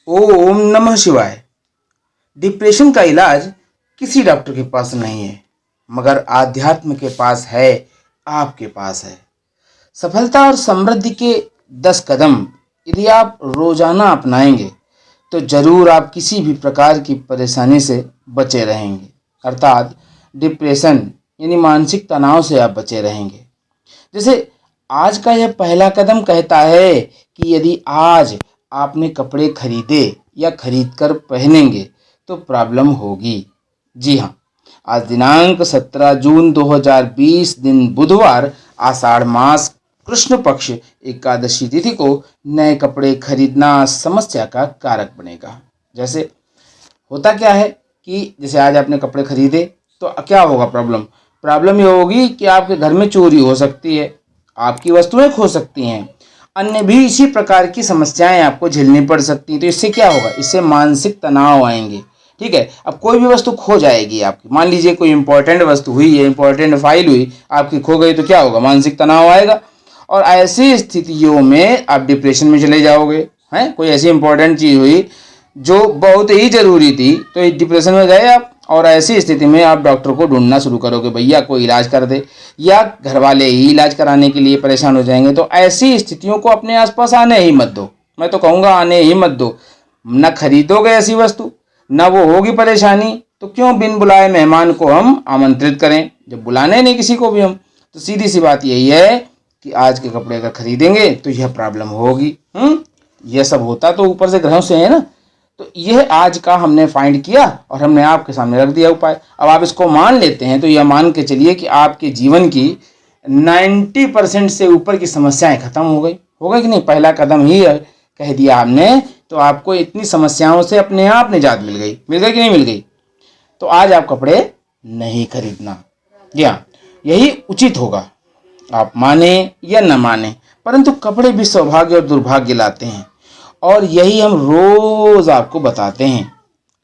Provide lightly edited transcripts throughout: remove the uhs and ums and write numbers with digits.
ओम नमः शिवाय। डिप्रेशन का इलाज किसी डॉक्टर के पास नहीं है, मगर आध्यात्म के पास है, आपके पास है। सफलता और समृद्धि के 10 कदम यदि आप रोजाना अपनाएंगे तो जरूर आप किसी भी प्रकार की परेशानी से बचे रहेंगे। अर्थात डिप्रेशन यानी मानसिक तनाव से आप बचे रहेंगे। जैसे आज का यह पहला कदम कहता है कि यदि आज आपने कपड़े खरीदे या खरीद कर पहनेंगे तो प्रॉब्लम होगी। जी हाँ, आज दिनांक 17 जून 2020 दिन बुधवार, आषाढ़ मास कृष्ण पक्ष एकादशी तिथि को नए कपड़े खरीदना समस्या का कारक बनेगा। जैसे होता क्या है कि जैसे आज आपने कपड़े खरीदे तो क्या होगा? प्रॉब्लम ये होगी कि आपके घर में चोरी हो सकती है, आपकी वस्तुएं खो सकती हैं, अन्य भी इसी प्रकार की समस्याएं आपको झेलनी पड़ सकती हैं। तो इससे क्या होगा? इससे मानसिक तनाव आएंगे। ठीक है, अब कोई भी वस्तु खो जाएगी आपकी, मान लीजिए कोई इंपॉर्टेंट वस्तु हुई है, इंपॉर्टेंट फाइल हुई आपकी खो गई, तो क्या होगा? मानसिक तनाव आएगा और ऐसी स्थितियों में आप डिप्रेशन में चले जाओगे। हैं, कोई ऐसी इंपॉर्टेंट चीज़ हुई जो बहुत ही जरूरी थी तो डिप्रेशन में गए आप, और ऐसी स्थिति में आप डॉक्टर को ढूंढना शुरू करोगे, भैया कोई इलाज कर दे, या घर वाले ही इलाज कराने के लिए परेशान हो जाएंगे। तो ऐसी स्थितियों को अपने आसपास आने ही मत दो। मैं तो कहूँगा आने ही मत दो। न खरीदोगे ऐसी वस्तु, न वो होगी परेशानी, तो क्यों बिन बुलाए मेहमान को हम आमंत्रित करें जब बुलाने नहीं किसी को भी हम। तो सीधी सी बात यही है कि आज के कपड़े अगर खरीदेंगे तो यह प्रॉब्लम होगी। यह सब होता तो ऊपर से ग्रहों से है ना। तो यह आज का हमने फाइंड किया और हमने आपके सामने रख दिया उपाय। अब आप इसको मान लेते हैं तो यह मान के चलिए कि आपके जीवन की 90% से ऊपर की समस्याएं खत्म हो गई कि नहीं? पहला कदम ही कह दिया हमने, तो आपको इतनी समस्याओं से अपने आप निजात मिल गई कि नहीं मिल गई? तो आज आप कपड़े नहीं खरीदना। जी हाँ, यही उचित होगा, आप माने या न माने, परंतु कपड़े भी सौभाग्य और दुर्भाग्य लाते हैं और यही हम रोज आपको बताते हैं।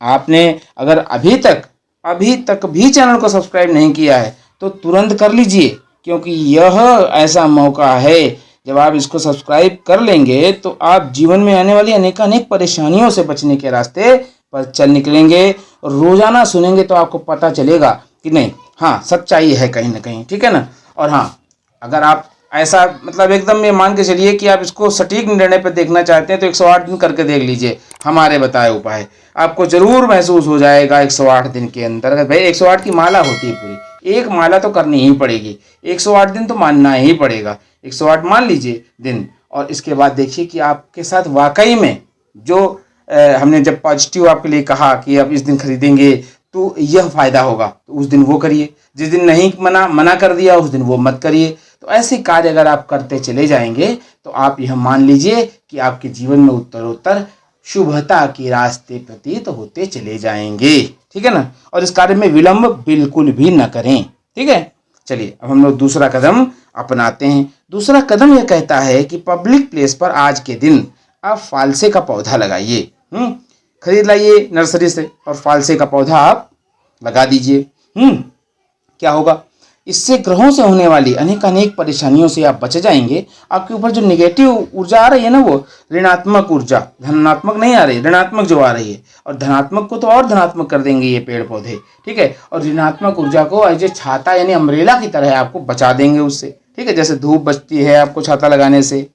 आपने अगर अभी तक भी चैनल को सब्सक्राइब नहीं किया है तो तुरंत कर लीजिए, क्योंकि यह ऐसा मौका है जब आप इसको सब्सक्राइब कर लेंगे तो आप जीवन में आने वाली अनेक परेशानियों से बचने के रास्ते पर चल निकलेंगे। रोजाना सुनेंगे तो आपको पता चलेगा कि नहीं, हाँ सच्चाई है कहीं ना कहीं। ठीक है ना? और हाँ, अगर आप ऐसा मतलब एकदम ये मान के चलिए कि आप इसको सटीक निर्णय पर देखना चाहते हैं तो 108 दिन करके देख लीजिए हमारे बताए उपाय। आपको जरूर महसूस हो जाएगा 108 दिन के अंदर। अगर भाई 108 की माला होती है पूरी, एक माला तो करनी ही पड़ेगी, 108 दिन तो मानना ही पड़ेगा। 108 मान लीजिए दिन, और इसके बाद देखिए कि आपके साथ वाकई में जो हमने जब पॉजिटिव आपके लिए कहा कि आप इस दिन खरीदेंगे तो यह फायदा होगा, तो उस दिन वो करिए। जिस दिन नहीं मना कर दिया उस दिन वो मत करिए। तो ऐसे कार्य अगर आप करते चले जाएंगे तो आप यह मान लीजिए कि आपके जीवन में उत्तरोत्तर शुभता के रास्ते प्रतीत होते चले जाएंगे। ठीक है ना? और इस कार्य में विलंब बिल्कुल भी न करें। ठीक है, चलिए अब हम लोग दूसरा कदम अपनाते हैं। दूसरा कदम यह कहता है कि पब्लिक प्लेस पर आज के दिन आप फालसे का पौधा लगाइए। खरीद लाइए नर्सरी से और फालसे का पौधा आप लगा दीजिए। क्या होगा? इससे ग्रहों से होने वाली अनेक परेशानियों से आप बच जाएंगे। आपके ऊपर जो निगेटिव ऊर्जा आ रही है ना, वो ऋणात्मक ऊर्जा, धनात्मक नहीं आ रही, ऋणात्मक जो आ रही है, और धनात्मक को तो और धनात्मक कर देंगे ये पेड़ पौधे। ठीक है, और ऋणात्मक ऊर्जा को एज ए छाता यानी अम्ब्रेला की तरह आपको बचा देंगे उससे। ठीक है, जैसे धूप बचती है आपको छाता लगाने से,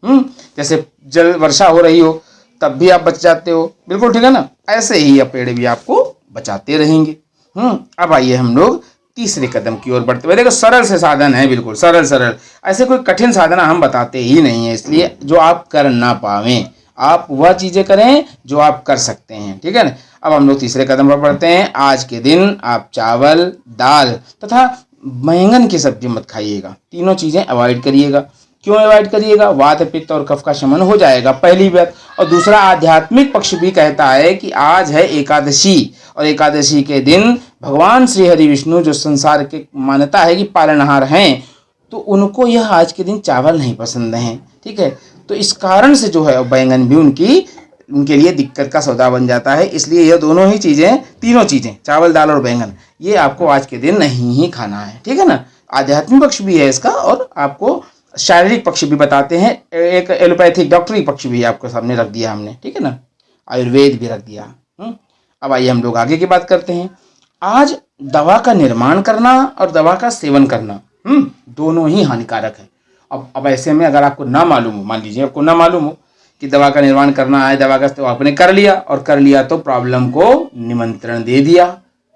जैसे जल वर्षा हो रही हो तब भी आप बच जाते हो। बिल्कुल ठीक है ना? ऐसे ही यह पेड़ भी आपको बचाते रहेंगे। अब आइए हम लोग तीसरे कदम की ओर बढ़ते हुए। देखो सरल से साधन है, बिल्कुल सरल। ऐसे कोई कठिन साधना हम बताते ही नहीं है, इसलिए जो आप कर ना पावें, आप वह चीजें करें जो आप कर सकते हैं। ठीक है ना? अब हम लोग तीसरे कदम पर बढ़ते हैं। आज के दिन आप चावल, दाल तथा बैंगन की सब्जी मत खाइएगा। तीनों चीजें अवॉइड करिएगा। क्यों अवॉइड करिएगा? वात, पित्त और कफ का शमन हो जाएगा, पहली बात। और दूसरा, आध्यात्मिक पक्ष भी कहता है कि आज है एकादशी, और एकादशी के दिन भगवान श्री हरि विष्णु जो संसार के मान्यता है कि पालनहार हैं, तो उनको यह आज के दिन चावल नहीं पसंद हैं। ठीक है, तो इस कारण से जो है बैंगन भी उनके लिए दिक्कत का सौदा बन जाता है। इसलिए यह दोनों ही चीज़ें, तीनों चीज़ें, चावल, दाल और बैंगन, ये आपको आज के दिन नहीं ही खाना है। ठीक है ना? आध्यात्मिक पक्ष भी है इसका, और आपको शारीरिक पक्ष भी बताते हैं, एक एलोपैथिक डॉक्टरी पक्ष भी आपको सामने रख दिया हमने। ठीक है ना? आयुर्वेद भी रख दिया। अब आइए हम लोग आगे की बात करते हैं। आज दवा का निर्माण करना और दवा का सेवन करना दोनों ही हानिकारक है। अब ऐसे में अगर आपको ना मालूम हो, मान लीजिए आपको ना मालूम हो कि दवा का निर्माण करना है, दवा का, तो आपने कर लिया तो प्रॉब्लम को निमंत्रण दे दिया।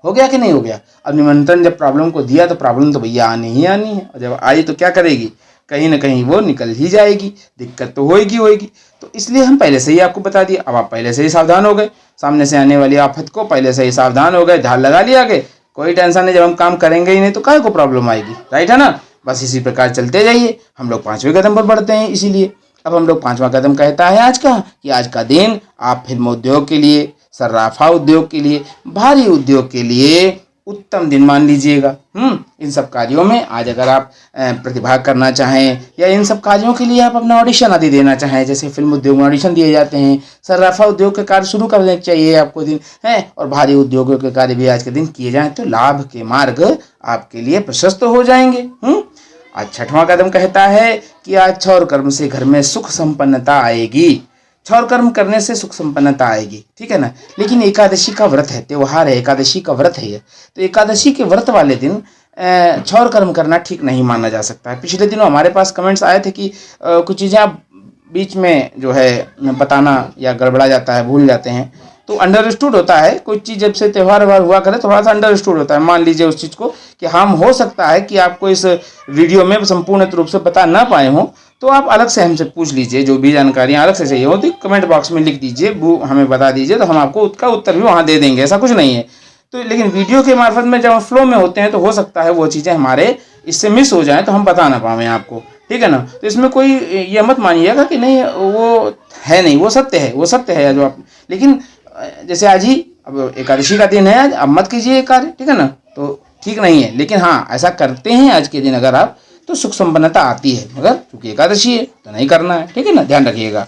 हो गया कि नहीं हो गया? अब निमंत्रण जब प्रॉब्लम को दिया तो प्रॉब्लम तो भैया आनी ही आनी है, और जब आई तो क्या करेगी? कहीं ना कहीं वो निकल ही जाएगी, दिक्कत तो होएगी। तो इसलिए हम पहले से ही आपको बता दिया। अब आप पहले से ही सावधान हो गए, सामने से आने वाली आफत को पहले से ही सावधान हो गए, ध्यान लगा लिया कि कोई टेंशन नहीं, जब हम काम करेंगे ही नहीं तो काहे को प्रॉब्लम आएगी, राइट है ना? बस इसी प्रकार चलते जाइए। हम लोग 5वें कदम पर बढ़ते हैं। इसीलिए अब हम लोग 5वां कदम कहता है आज का, कि आज का दिन आप फिल्म उद्योग के लिए, सर्राफा उद्योग के लिए, भारी उद्योग के लिए उत्तम दिन मान लीजिएगा। इन सब कार्यों में आज अगर आप प्रतिभाग करना चाहें, या इन सब कार्यों के लिए आप अपना ऑडिशन आदि देना चाहें, जैसे फिल्म उद्योग में ऑडिशन दिए जाते हैं, सर्राफा उद्योग के कार्य शुरू करने चाहिए आपको दिन है, और भारी उद्योगों के कार्य भी आज के दिन किए जाएं तो लाभ के मार्ग आपके लिए प्रशस्त हो जाएंगे। आज 6वां कदम कहता है कि आज क्षौर कर्म से घर में सुख संपन्नता आएगी। क्षौर कर्म करने से सुख संपन्नता आएगी, ठीक है ना? लेकिन एकादशी का व्रत है, त्योहार है, एकादशी का व्रत है ये, तो एकादशी के व्रत वाले दिन क्षौर कर्म करना ठीक नहीं माना जा सकता है। पिछले दिनों हमारे पास कमेंट्स आए थे कि कुछ चीज़ें आप बीच में जो है बताना या गड़बड़ा जाता है, भूल जाते हैं, तो अंडरस्टूड होता है। कोई चीज़ जब से त्यौहार वार हुआ करे थोड़ा सा अंडरस्टूड होता है। मान लीजिए उस चीज़ को कि हम हो सकता है कि आपको इस वीडियो में संपूर्ण रूप से बता ना पाए हों, तो आप अलग से हमसे पूछ लीजिए, जो भी जानकारियाँ अलग से चाहिए हो तो कमेंट बॉक्स में लिख दीजिए, वो हमें बता दीजिए, तो हम आपको उसका उत्तर भी वहाँ दे देंगे, ऐसा कुछ नहीं है। तो लेकिन वीडियो के मार्फत में जब हम फ्लो में होते हैं तो हो सकता है वो चीज़ें हमारे इससे मिस हो जाएँ तो हम बता ना पाएँ आपको, ठीक है ना? तो इसमें कोई ये मत मानिएगा कि नहीं वो है, नहीं, वो सत्य है, वो सत्य है जो आप, लेकिन जैसे आज ही अब एकादशी का दिन है आज, अब मत कीजिए कार्य, ठीक है ना? तो ठीक नहीं है, लेकिन हाँ ऐसा करते हैं आज के दिन अगर आप तो सुख संपन्नता आती है, मगर चूंकि एकादशी है तो नहीं करना है, ठीक है ना? ध्यान रखिएगा।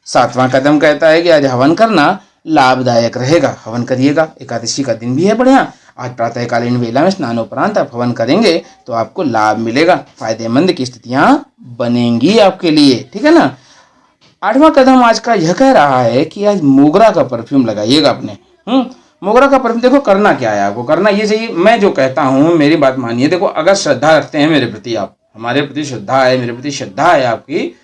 7वां कदम कहता है कि आज हवन करना लाभदायक रहेगा, हवन करिएगा। एकादशी का दिन भी है बढ़िया। आज प्रातःकालीन वेला में स्नानोपरांत आप हवन करेंगे तो आपको लाभ मिलेगा, फायदेमंद की स्थितियां बनेंगी आपके लिए, ठीक है ना? 8वां कदम आज का यह कह रहा है कि आज मोगरा का परफ्यूम लगाइएगा अपने। मोगरा का परफ्यूम, देखो करना क्या है आपको, करना ये चाहिए, मैं जो कहता हूँ मेरी बात मानिए। देखो अगर श्रद्धा रखते हैं मेरे प्रति, आप हमारे प्रति श्रद्धा है, मेरे प्रति श्रद्धा है, आपकी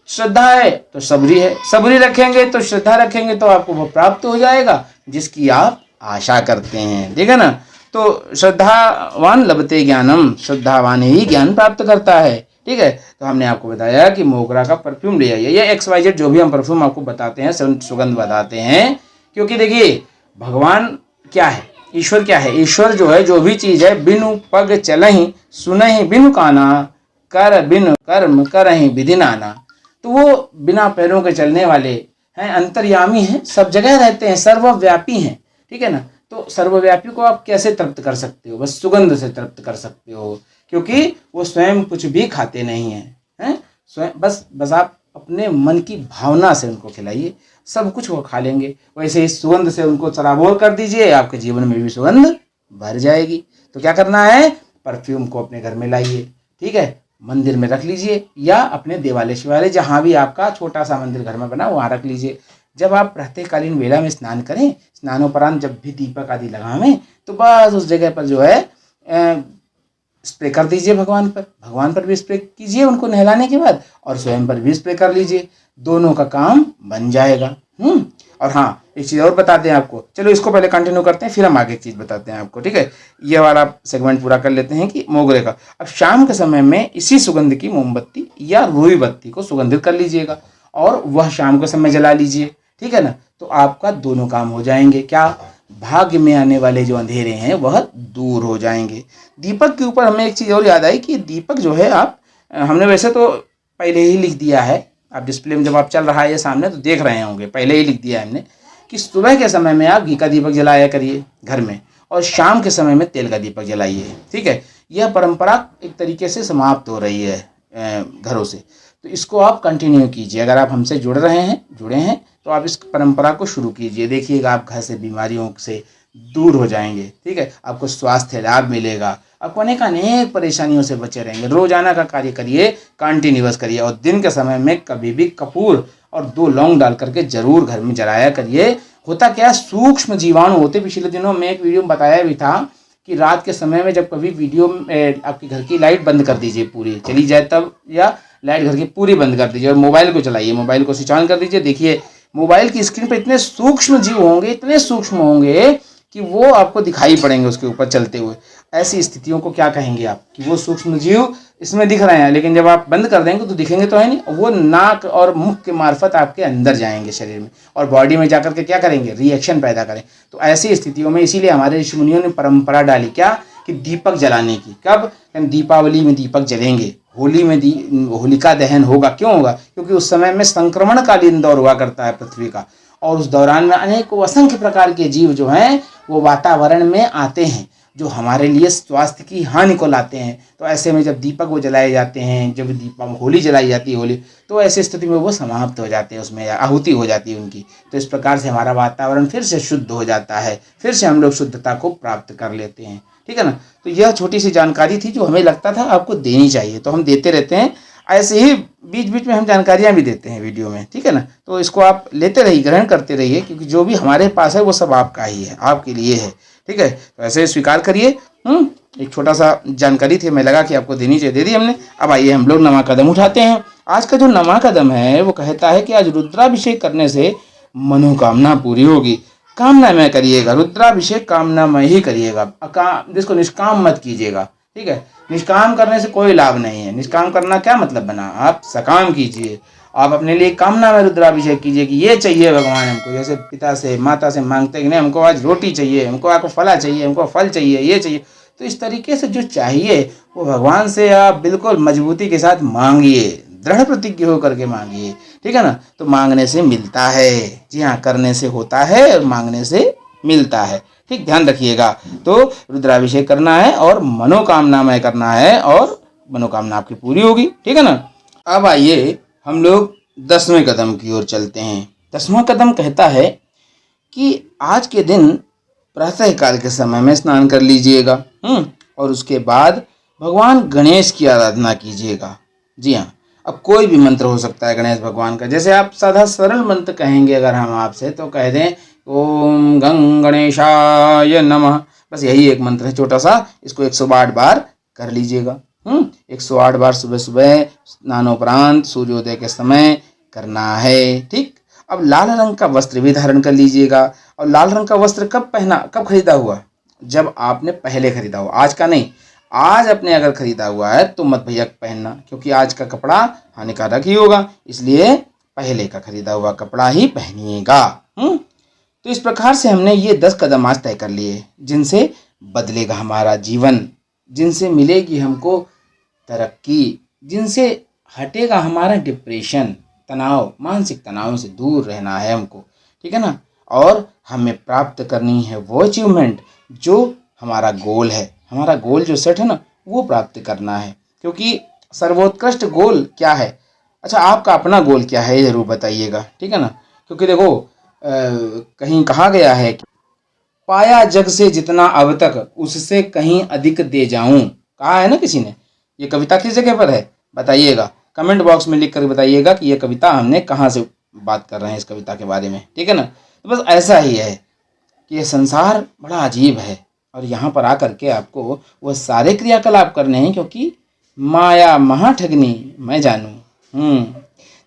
श्रद्धा है तो सबरी है, सबरी रखेंगे तो श्रद्धा रखेंगे तो आपको वो प्राप्त हो जाएगा जिसकी आप आशा करते हैं, ठीक है ना? तो श्रद्धावान लभते ज्ञानम, श्रद्धावान ही ज्ञान प्राप्त करता है, ठीक है? तो हमने आपको बताया कि मोगरा का परफ्यूम ले आइए, या XYZ जो भी हम परफ्यूम आपको बताते हैं, सुगंध बताते हैं, क्योंकि देखिए भगवान क्या है, ईश्वर क्या है? ईश्वर जो है, जो भी चीज़ है, बिनु पग चलहि सुनहि बिनु काना, कर बिनु कर्म करहि विधि नाना। तो वो बिना पैरों के चलने वाले हैं, अंतर्यामी हैं, सब जगह रहते हैं, सर्वव्यापी हैं, ठीक है ना? तो सर्वव्यापी को आप कैसे तृप्त कर सकते हो? बस सुगंध से तृप्त कर सकते हो, क्योंकि वो स्वयं कुछ भी खाते नहीं हैं, स्वयं बस आप अपने मन की भावना से उनको खिलाइए, सब कुछ वो खा लेंगे। वैसे ही सुगंध से उनको सराबोर कर दीजिए, आपके जीवन में भी सुगंध भर जाएगी। तो क्या करना है? परफ्यूम को अपने घर में लाइए, ठीक है? मंदिर में रख लीजिए, या अपने देवालय शिवालय जहाँ भी आपका छोटा सा मंदिर घर में बना वहाँ रख लीजिए। जब आप प्रातःकालीन वेला में स्नान करें, स्नानोपरांत जब भी दीपक आदि लगावें, तो बस उस जगह पर जो है स्प्रे कर दीजिए भगवान पर भी स्प्रे कीजिए उनको नहलाने के बाद, और स्वयं पर भी स्प्रे कर लीजिए, दोनों का काम बन जाएगा। और हाँ एक चीज़ और बताते हैं आपको, चलो इसको पहले कंटिन्यू करते हैं, फिर हम आगे एक चीज़ बताते हैं आपको, ठीक है? ये वाला सेगमेंट पूरा कर लेते हैं कि मोगरे का। अब शाम के समय में इसी सुगंध की मोमबत्ती या रुई बत्ती को सुगंधित कर लीजिएगा, और वह शाम के समय जला लीजिए, ठीक है ना? तो आपका दोनों काम हो जाएंगे। क्या? भाग्य में आने वाले जो अंधेरे हैं वह दूर हो जाएंगे। दीपक के ऊपर हमें एक चीज़ और याद आई कि दीपक जो है आप, हमने वैसे तो पहले ही लिख दिया है, आप डिस्प्ले में जब आप चल रहा है ये सामने तो देख रहे होंगे, पहले ही लिख दिया है हमने कि सुबह के समय में आप घी का दीपक जलाया करिए घर में, और शाम के समय में तेल का दीपक जलाइए, ठीक है? यह परंपरा एक तरीके से समाप्त हो रही है घरों से, तो इसको आप कंटिन्यू कीजिए। अगर आप हमसे जुड़े हैं तो आप इस परंपरा को शुरू कीजिए। देखिएगा आप घर से बीमारियों से दूर हो जाएंगे, ठीक है? आपको स्वास्थ्य लाभ मिलेगा, आपको अनेक परेशानियों से बचे रहेंगे। रोजाना का कार्य करिए, कंटिन्यूअस करिए, और दिन के समय में कभी भी कपूर और 2 लौंग डाल करके जरूर घर में जलाया करिए। होता क्या, सूक्ष्म जीवाणु होते, पिछले दिनों में एक वीडियो में बताया भी था कि रात के समय में जब कभी वीडियो आपके घर की लाइट बंद कर दीजिए, पूरी चली जाए तब, या लाइट घर की पूरी बंद कर दीजिए और मोबाइल को चलाइए, मोबाइल को स्विच ऑन कर दीजिए। देखिए मोबाइल की स्क्रीन पर इतने सूक्ष्म जीव होंगे, इतने सूक्ष्म होंगे कि वो आपको दिखाई पड़ेंगे उसके ऊपर चलते हुए। ऐसी स्थितियों को क्या कहेंगे आप, कि वो सूक्ष्म जीव इसमें दिख रहे हैं, लेकिन जब आप बंद कर देंगे तो दिखेंगे तो है नहीं, वो नाक और मुख के मार्फत आपके अंदर जाएंगे शरीर में और बॉडी में जाकर के क्या करेंगे, रिएक्शन पैदा करें। तो ऐसी स्थितियों में इसीलिए हमारे ऋषि मुनियों ने परंपरा डाली क्या, कि दीपक जलाने की। कब, दीपावली में दीपक जलेंगे, होली में होलिका दहन होगा। क्यों होगा, क्योंकि उस समय में संक्रमणकालीन दौर हुआ करता है पृथ्वी का, और उस दौरान में अनेकों असंख्य प्रकार के जीव जो हैं वो वातावरण में आते हैं, जो हमारे लिए स्वास्थ्य की हानि को लाते हैं। तो ऐसे में जब दीपक वो जलाए जाते हैं, जब होली जलाई जाती है होली, तो ऐसी स्थिति में वो समाप्त हो जाते हैं, उसमें आहुति हो जाती है उनकी। तो इस प्रकार से हमारा वातावरण फिर से शुद्ध हो जाता है, फिर से हम लोग शुद्धता को प्राप्त कर लेते हैं। ठीक है ना। तो यह छोटी सी जानकारी थी जो हमें लगता था आपको देनी चाहिए, तो हम देते रहते हैं। ऐसे ही बीच बीच में हम जानकारियाँ भी देते हैं वीडियो में, ठीक है ना। तो इसको आप लेते रहिए, ग्रहण करते रहिए, क्योंकि जो भी हमारे पास है वो सब आपका ही है, आपके लिए है। ठीक है, तो ऐसे स्वीकार करिए। एक छोटा सा जानकारी थी, मैं लगा कि आपको देनी चाहिए, दे दी हमने। अब आइए हम लोग नमा कदम उठाते हैं। आज का जो नमा कदम है वो कहता है कि आज रुद्राभिषेक करने से मनोकामना पूरी होगी। कामना में करिएगा, रुद्राभिषेक कामना में ही करिएगा, जिसको निष्काम मत कीजिएगा। ठीक है, निष्काम करने से कोई लाभ नहीं है। निष्काम करना क्या मतलब बना, आप सकाम कीजिए। आप अपने लिए कामना में रुद्राभिषेक कीजिए कि ये चाहिए भगवान हमको, जैसे पिता से माता से मांगते हैं कि नहीं हमको आज रोटी चाहिए, हमको आपको फला चाहिए, हमको फल चाहिए, ये चाहिए। तो इस तरीके से जो चाहिए वो भगवान से आप बिल्कुल मजबूती के साथ मांगिए, दृढ़ प्रतिज्ञ होकर के मांगिए। ठीक है ना। तो मांगने से मिलता है, जी हाँ, करने से होता है और मांगने से मिलता है। ठीक, ध्यान रखिएगा। तो रुद्राभिषेक करना है और मनोकामनामय करना है, और मनोकामना आपकी पूरी होगी। ठीक है ना। अब आइए हम लोग 10वें कदम की ओर चलते हैं। 10वां कदम कहता है कि आज के दिन प्रातः काल के समय में स्नान कर लीजिएगा, और उसके बाद भगवान गणेश की आराधना कीजिएगा। जी हाँ, अब कोई भी मंत्र हो सकता है गणेश भगवान का। जैसे आप साधा सरल मंत्र कहेंगे अगर हम आपसे, तो कह दें ओम गं गणेशाय नमः, बस यही एक मंत्र है छोटा सा। इसको 108 बार कर लीजिएगा। 108 बार सुबह सुबह स्नानोपरांत सूर्योदय के समय करना है। ठीक, अब लाल रंग का वस्त्र भी धारण कर लीजिएगा। और लाल रंग का वस्त्र कब पहना, कब खरीदा हुआ, जब आपने पहले खरीदा हुआ, आज का नहीं। आज अपने अगर खरीदा हुआ है तो मत भैया पहनना, क्योंकि आज का कपड़ा हानिकारक ही होगा, इसलिए पहले का खरीदा हुआ कपड़ा ही पहनिएगा। तो इस प्रकार से हमने ये 10 कदम आज तय कर लिए, जिनसे बदलेगा हमारा जीवन, जिनसे मिलेगी हमको तरक्की, जिनसे हटेगा हमारा डिप्रेशन, तनाव, मानसिक तनाव से दूर रहना है हमको। ठीक है ना। और हमें प्राप्त करनी है वो अचीवमेंट जो हमारा गोल है, हमारा गोल जो सेट है ना, वो प्राप्त करना है। क्योंकि सर्वोत्कृष्ट गोल क्या है, अच्छा आपका अपना गोल क्या है ये जरूर बताइएगा। ठीक है ना। क्योंकि देखो कहीं कहा गया है कि पाया जग से जितना अब तक उससे कहीं अधिक दे जाऊं, कहा है ना किसी ने। ये कविता किस जगह पर है बताइएगा, कमेंट बॉक्स में लिख कर बताइएगा कि ये कविता हमने कहाँ से बात कर रहे हैं इस कविता के बारे में। ठीक है ना। तो बस ऐसा ही है कि ये संसार बड़ा अजीब है, और यहाँ पर आकर के आपको वह सारे क्रियाकलाप करने हैं, क्योंकि माया महाठगनी मैं जानूं।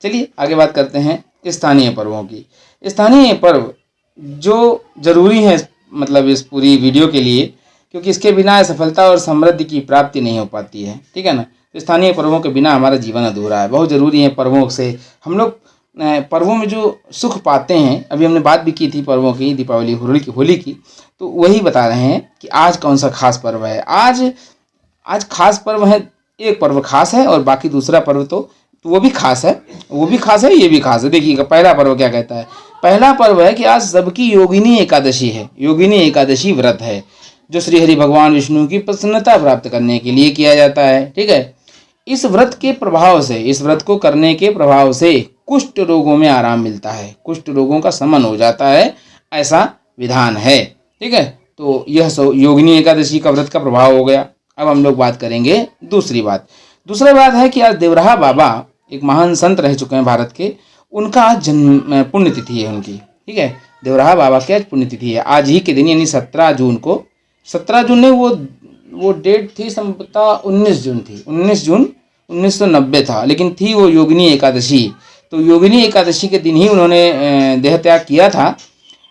चलिए आगे बात करते हैं स्थानीय पर्वों की। स्थानीय पर्व जो जरूरी है मतलब इस पूरी वीडियो के लिए, क्योंकि इसके बिना सफलता और समृद्धि की प्राप्ति नहीं हो पाती है। ठीक है ना। तो स्थानीय पर्वों के बिना हमारा जीवन अधूरा है, बहुत ज़रूरी है। पर्वों से हम लोग पर्वों में जो सुख पाते हैं, अभी हमने बात भी की थी पर्वों की, दीपावली होली की, तो वही बता रहे हैं कि आज कौन सा खास पर्व है। आज खास पर्व है, एक पर्व खास है और बाकी दूसरा पर्व तो वो भी खास है, वो भी खास है, ये भी खास है। देखिएगा पहला पर्व क्या कहता है। पहला पर्व है कि आज सबकी योगिनी एकादशी है। योगिनी एकादशी व्रत है जो श्री हरि भगवान विष्णु की प्रसन्नता प्राप्त करने के लिए किया जाता है। ठीक है। इस व्रत के प्रभाव से, इस व्रत को करने के प्रभाव से कुष्ठ रोगों में आराम मिलता है, कुष्ठ रोगों का शमन हो जाता है, ऐसा विधान है। ठीक है। तो यह योगिनी एकादशी का व्रत का प्रभाव हो गया। अब हम लोग बात करेंगे दूसरी बात है कि आज देवराहा बाबा एक महान संत रह चुके हैं भारत के, उनका आज जन्म पुण्यतिथि है उनकी, ठीक है। देवराहा बाबा की आज पुण्यतिथि है, आज ही के दिन यानी 17 जून को, 17 जून ने वो डेट थी संभवतः 19 जून थी, 19 जून 1990 था, लेकिन थी वो योगिनी एकादशी। तो योगिनी एकादशी के दिन ही उन्होंने देह त्याग किया था,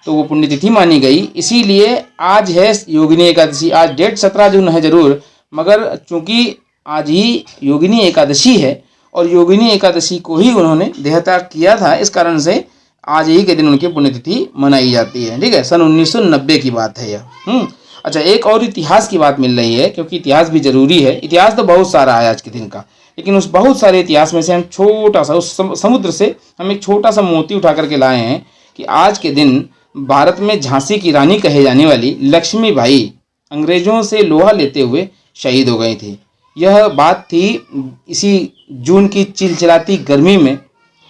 तो वो पुण्यतिथि मानी गई, इसीलिए आज है योगिनी एकादशी। आज डेट 17 जून है जरूर, मगर चूंकि आज ही योगिनी एकादशी है और योगिनी एकादशी को ही उन्होंने देहत्याग किया था, इस कारण से आज ही के दिन उनकी पुण्यतिथि मनाई जाती है, ठीक है। सन 1990 की बात है यह। अच्छा, एक और इतिहास की बात मिल रही है, क्योंकि इतिहास भी जरूरी है। इतिहास तो बहुत सारा है आज के दिन का, लेकिन उस बहुत सारे इतिहास में से हम छोटा सा, उस समुद्र से हम एक छोटा सा मोती उठा करके लाए हैं कि आज के दिन भारत में झांसी की रानी कहे जाने वाली लक्ष्मीबाई अंग्रेजों से लोहा लेते हुए शहीद हो गई थी। यह बात थी इसी जून की चिलचिलाती गर्मी में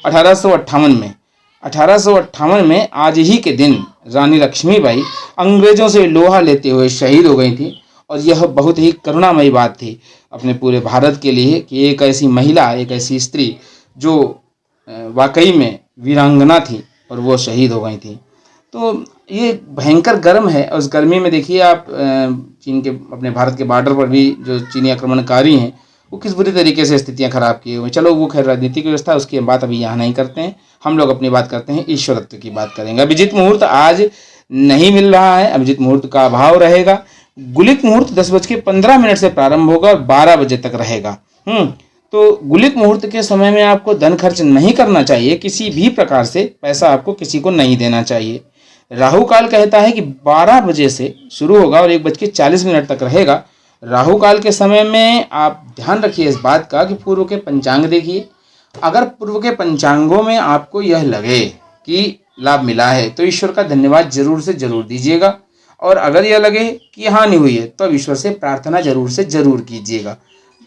1858 में आज ही के दिन रानी लक्ष्मीबाई अंग्रेजों से लोहा लेते हुए शहीद हो गई थी। और यह बहुत ही करुणामयी बात थी अपने पूरे भारत के लिए कि एक ऐसी महिला, एक ऐसी स्त्री जो वाकई में वीरांगना थी और वो शहीद हो गई थी। तो ये भयंकर गर्म है, और उस गर्मी में देखिए आप चीन के, अपने भारत के बॉर्डर पर भी जो चीनी आक्रमणकारी हैं वो किस बुरी तरीके से स्थितियां खराब किए हुए। चलो वो खैर राजनीतिक व्यवस्था, उसकी हम बात अभी यहाँ नहीं करते हैं, हम लोग अपनी बात करते हैं, ईश्वरत्व की बात करेंगे। अभिजीत मुहूर्त आज नहीं मिल रहा है, अभिजीत मुहूर्त का अभाव रहेगा। गुलिक मुहूर्त 10:15 से प्रारंभ होगा और 12 बजे तक रहेगा। तो गुलिक मुहूर्त के समय में आपको धन खर्च नहीं करना चाहिए, किसी भी प्रकार से पैसा आपको किसी को नहीं देना चाहिए। राहु काल कहता है कि 12 बजे से शुरू होगा और 1:40 तक रहेगा। राहु काल के समय में आप ध्यान रखिए इस बात का कि पूर्व के पंचांग देखिए। अगर पूर्व के पंचांगों में आपको यह लगे कि लाभ मिला है तो ईश्वर का धन्यवाद जरूर से जरूर दीजिएगा, और अगर यह लगे कि हानि हुई है तो ईश्वर से प्रार्थना जरूर से जरूर कीजिएगा।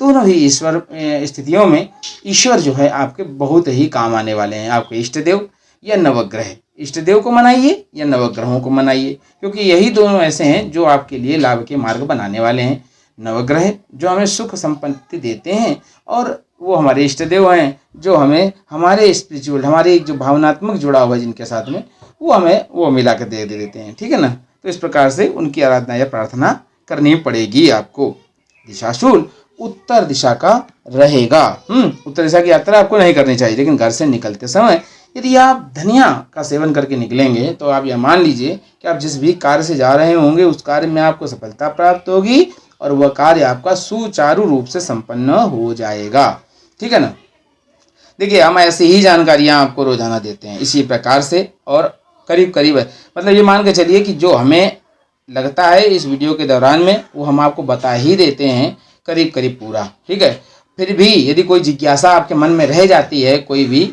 दोनों ही ईश्वर स्थितियों में ईश्वर जो है आपके बहुत ही काम आने वाले हैं। आपके इष्ट देव या नवग्रह, इष्ट देव को मनाइए या नवग्रहों को मनाइए, क्योंकि यही दोनों ऐसे हैं जो आपके लिए लाभ के मार्ग बनाने वाले हैं। नवग्रह जो हमें सुख संपत्ति देते हैं, और वो हमारे इष्ट देव हैं जो हमें हमारे स्पिरिचुअल, हमारे जो भावनात्मक जुड़ाव है जिनके साथ में, वो हमें वो मिला कर दे देते हैं, ठीक है ना। तो इस प्रकार से उनकी आराधना या प्रार्थना करनी पड़ेगी आपको। दिशाशूल उत्तर दिशा का रहेगा। उत्तर दिशा की यात्रा आपको नहीं करनी चाहिए, लेकिन घर से निकलते समय यदि आप धनिया का सेवन करके निकलेंगे तो आप यह मान लीजिए कि आप जिस भी कार्य से जा रहे होंगे उस कार्य में आपको सफलता प्राप्त होगी और वह कार्य आपका सुचारू रूप से संपन्न हो जाएगा, ठीक है ना। देखिए, हम ऐसी ही जानकारियां आपको रोजाना देते हैं इसी प्रकार से, और करीब करीब मतलब ये मान के चलिए कि जो हमें लगता है इस वीडियो के दौरान में वो हम आपको बता ही देते हैं करीब करीब पूरा, ठीक है। फिर भी यदि कोई जिज्ञासा आपके मन में रह जाती है कोई भी,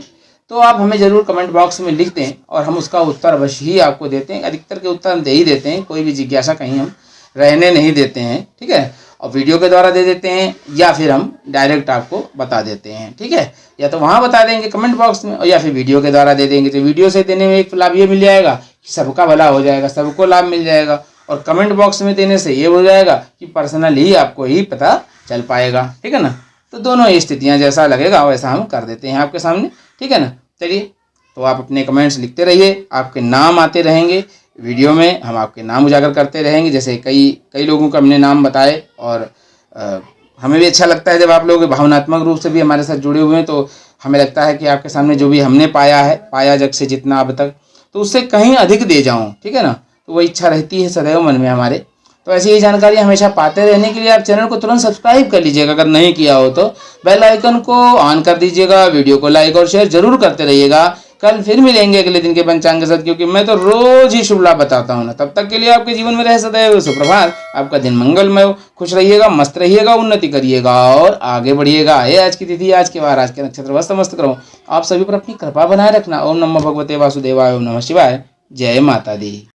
तो आप हमें ज़रूर कमेंट बॉक्स में लिख दें और हम उसका उत्तर अवश्य ही आपको देते हैं। अधिकतर के उत्तर हम दे ही देते हैं, कोई भी जिज्ञासा कहीं हम रहने नहीं देते हैं, ठीक है। और वीडियो के द्वारा दे देते हैं या फिर हम डायरेक्ट आपको बता देते हैं, ठीक है। या तो वहाँ बता देंगे कमेंट बॉक्स में, और या फिर वीडियो के द्वारा दे देंगे। तो वीडियो से देने में एक लाभ ये मिल जाएगा कि सबका भला हो जाएगा, सबको लाभ मिल जाएगा, और कमेंट बॉक्स में देने से ये हो जाएगा कि पर्सनली आपको ही पता चल पाएगा, ठीक है ना। तो दोनों ही स्थितियाँ जैसा लगेगा वैसा हम कर देते हैं आपके सामने, ठीक है ना। चलिए, तो आप अपने कमेंट्स लिखते रहिए, आपके नाम आते रहेंगे वीडियो में, हम आपके नाम उजागर करते रहेंगे। जैसे कई लोगों को हमने नाम बताए, और हमें भी अच्छा लगता है जब आप लोग भावनात्मक रूप से भी हमारे साथ जुड़े हुए हैं। तो हमें लगता है कि आपके सामने जो भी हमने पाया जग से जितना अब तक, तो उससे कहीं अधिक दे जाऊँ, ठीक है ना। तो वही इच्छा रहती है सदैव मन में हमारे। तो ऐसी ही जानकारी हमेशा पाते रहने के लिए आप चैनल को तुरंत सब्सक्राइब कर लीजिएगा, अगर नहीं किया हो तो बेल आइकन को ऑन कर दीजिएगा। वीडियो को लाइक और शेयर जरूर करते रहिएगा। कल फिर मिलेंगे अगले दिन के पंचांग के साथ, क्योंकि मैं तो रोज ही शुभ लाभ बताता हूँ ना। तब तक के लिए आपके जीवन में रहे सदैव सुप्रभात। आपका दिन मंगलमय हो, खुश रहिएगा, मस्त रहिएगा, उन्नति करिएगा और आगे बढ़िएगा। आज की तिथि, आज के वार, आज के नक्षत्र वह समस्त करो आप सभी पर अपनी कृपा बनाए रखना। ओम नमो भगवते वासुदेवाय, ओम नमः शिवाय। जय माता दी।